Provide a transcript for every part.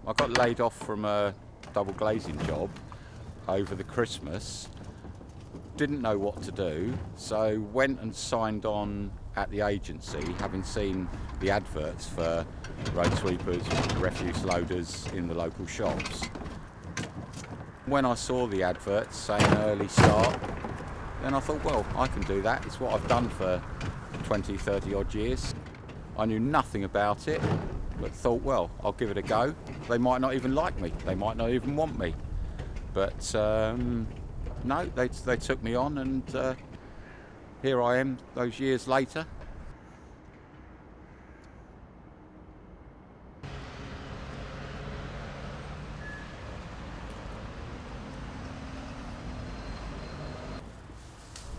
I got laid off from a double glazing job over the Christmas. Didn't know what to do, so went and signed on at the agency, having seen the adverts for road sweepers, refuse loaders in the local shops. When I saw the adverts saying early start, then I thought, well, I can do that. It's what I've done for 20, 30 odd years. I knew nothing about it, but thought, well, I'll give it a go. They might not even like me. They might not even want me. But no, they took me on, and here I am those years later.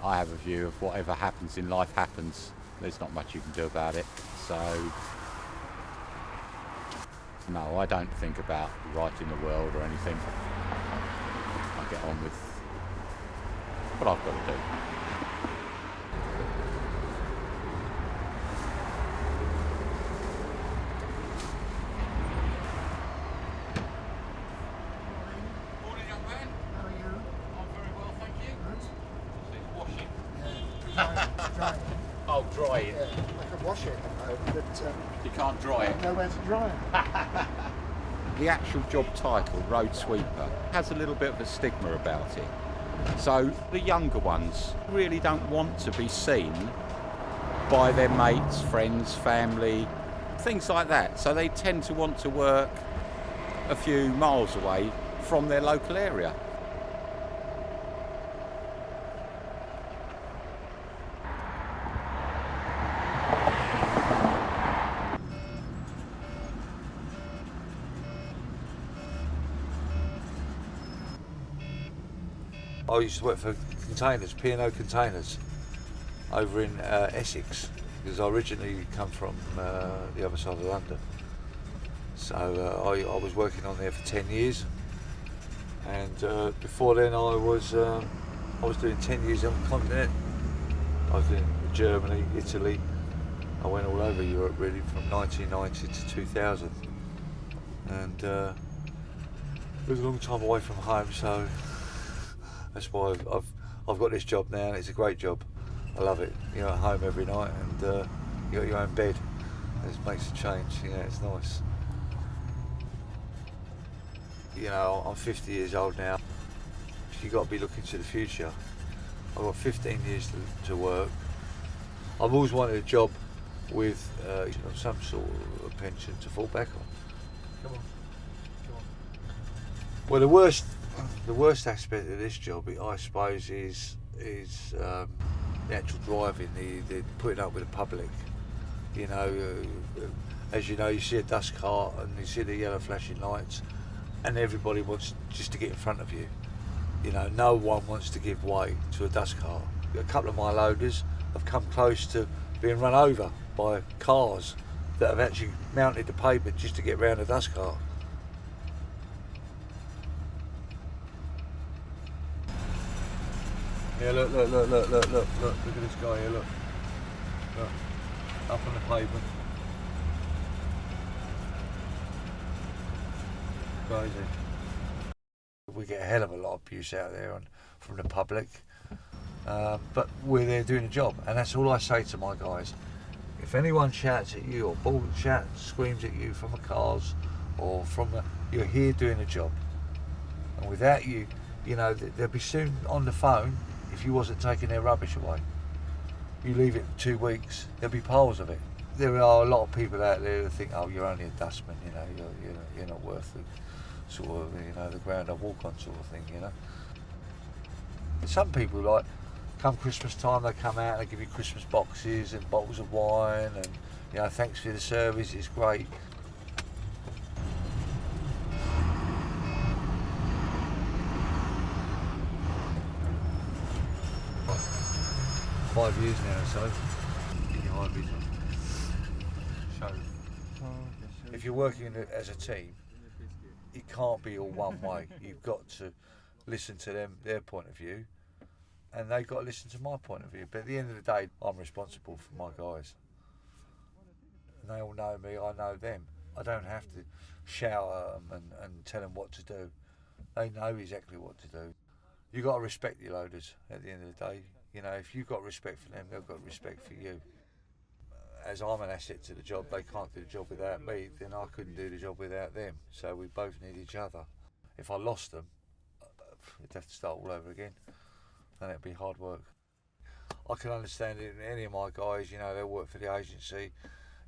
I have a view of whatever happens in life happens. There's not much you can do about it. So, no, I don't think about righting the world or anything. I get on with what I've got to do. Morning, young man. How are you? I'm very well, thank you. Good. It's washing. Yeah, dry. Oh, dry it. Yeah, I can wash it at home, but You can't dry it. nowhere to dry it. The actual job title, road sweeper, has a little bit of a stigma about it. So the younger ones really don't want to be seen by their mates, friends, family, things like that. So they tend to want to work a few miles away from their local area. I used to work for containers, P&O Containers, over in Essex, because I originally come from the other side of London. So I was working on there for 10 years, and before then I was doing 10 years on the continent. I was doing Germany, Italy. I went all over Europe really from 1990 to 2000, and it was a long time away from home. So that's why I've got this job now, and it's a great job. I love it. You're at home every night, and you got your own bed. It makes a change. It's nice. I'm 50 years old now. You've got to be looking to the future. I've got 15 years to work. I've always wanted a job with some sort of pension to fall back on. Come on. Well, the worst aspect of this job, I suppose, is the actual driving, the putting up with the public. As you know, you see a dust cart and you see the yellow flashing lights, and everybody wants just to get in front of you. No one wants to give way to a dust cart. A couple of my loaders have come close to being run over by cars that have actually mounted the pavement just to get round a dust cart. Yeah, look at this guy here, look, up on the pavement. Crazy. We get a hell of a lot of abuse out there from the public, but we're there doing a job, and that's all I say to my guys. If anyone shouts at you or screams at you from the cars or you're here doing a job, and without you, they'll be soon on the phone. If you wasn't taking their rubbish away, you leave it 2 weeks, there'll be piles of it. There are a lot of people out there who think, oh, you're only a dustman, you're not worth the sort of, the ground I walk on sort of thing, Some people, come Christmas time, they come out and they give you Christmas boxes and bottles of wine and, thanks for the service, it's great. 5 years now, so in your high vis. So if you're working as a team, it can't be all one way. You've got to listen to their point of view, and they've got to listen to my point of view. But at the end of the day, I'm responsible for my guys. And they all know me, I know them. I don't have to shower them and tell them what to do. They know exactly what to do. You've got to respect your loaders at the end of the day. You know, if you've got respect for them, they've got respect for you. As I'm an asset to the job, they can't do the job without me, then I couldn't do the job without them. So we both need each other. If I lost them, I'd have to start all over again, and it'd be hard work. I can understand it. Any of my guys, you know, they work for the agency.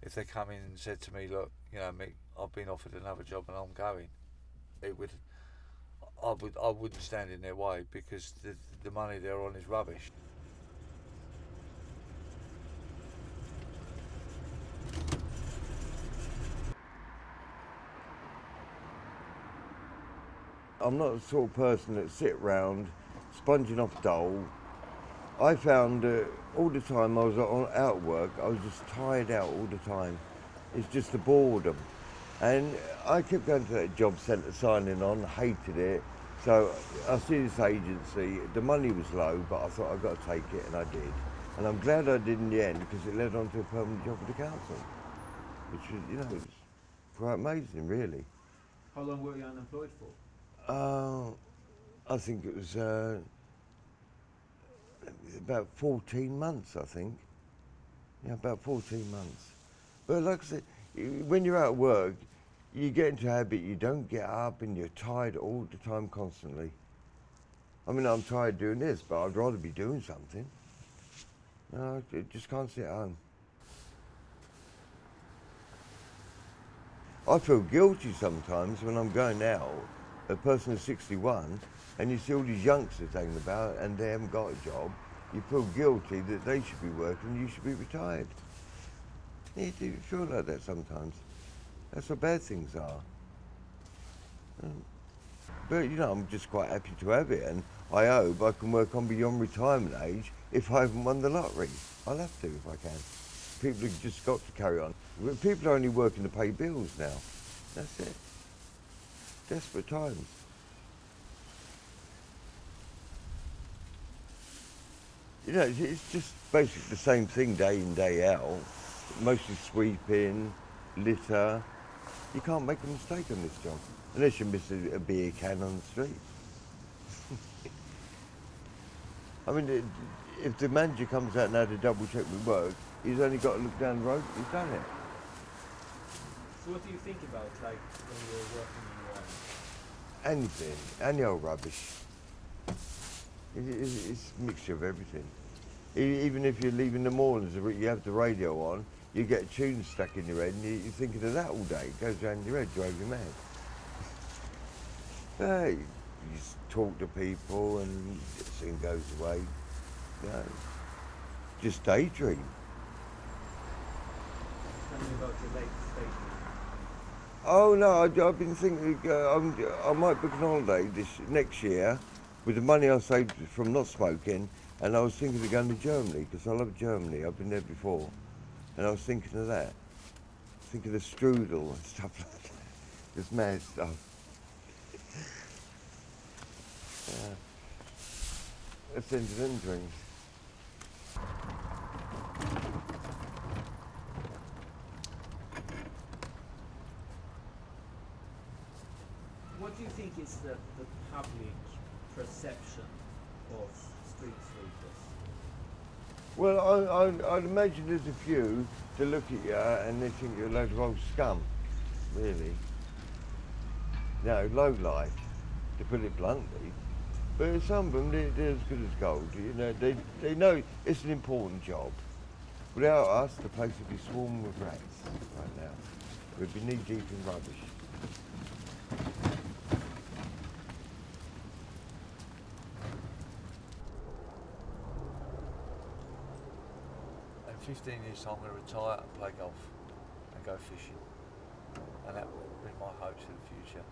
If they come in and said to me, look, you know, Mick, I've been offered another job and I'm going, I wouldn't stand in their way, because the money they're on is rubbish. I'm not the sort of person that sit round sponging off dole. I found all the time I was out at work, I was just tired out all the time. It's just the boredom. And I kept going to that job centre signing on, hated it. So I see this agency, the money was low, but I thought I've got to take it, and I did. And I'm glad I did in the end, because it led on to a permanent job with the council, which was, you know, was quite amazing, really. How long were you unemployed for? I think it was about 14 months, I think. Yeah, about 14 months. But like I said, when you're out of work, you get into a habit, you don't get up and you're tired all the time, constantly. I mean, I'm tired doing this, but I'd rather be doing something. No, I just can't sit at home. I feel guilty sometimes when I'm going out, a person is 61, and you see all these youngsters hanging about and they haven't got a job. You feel guilty that they should be working and you should be retired. You do feel like that sometimes. That's what bad things are. But, you know, I'm just quite happy to have it, and I hope I can work on beyond retirement age if I haven't won the lottery. I'll have to if I can. People have just got to carry on. People are only working to pay bills now. That's it. Desperate times. You know, it's just basically the same thing day in, day out. Mostly sweeping, litter. You can't make a mistake on this job, unless you miss a beer can on the street. I mean, if the manager comes out now to double check my work, he's only got to look down the road, he's done it. So what do you think about, like, when you're working in your Anything, any old rubbish. It's a mixture of everything. Even if you're leaving the mornings, you have the radio on, you get a tune stuck in your head and you're thinking of that all day. It goes round your head, drives you mad. Hey, you just talk to people and it soon goes away. You know, just daydream. Tell me about your latest daydream. Oh no, I've been thinking I might book an holiday next year with the money I saved from not smoking, and I was thinking of going to Germany because I love Germany. I've been there before, and I was thinking of that, thinking of strudel and stuff like that, this mad stuff. Yeah. That's the end of them dreams. What do you think is the public perception of street sweepers? Well, I'd imagine there's a few to look at you and they think you're a load of old scum, really. No, low life, to put it bluntly. But some of them, they're as good as gold. You know, they know it's an important job. Without us, the place would be swarming with rats right now. We'd be knee deep in rubbish. In 15 years' time, I'm going to retire and play golf and go fishing. And that will be my hope for the future.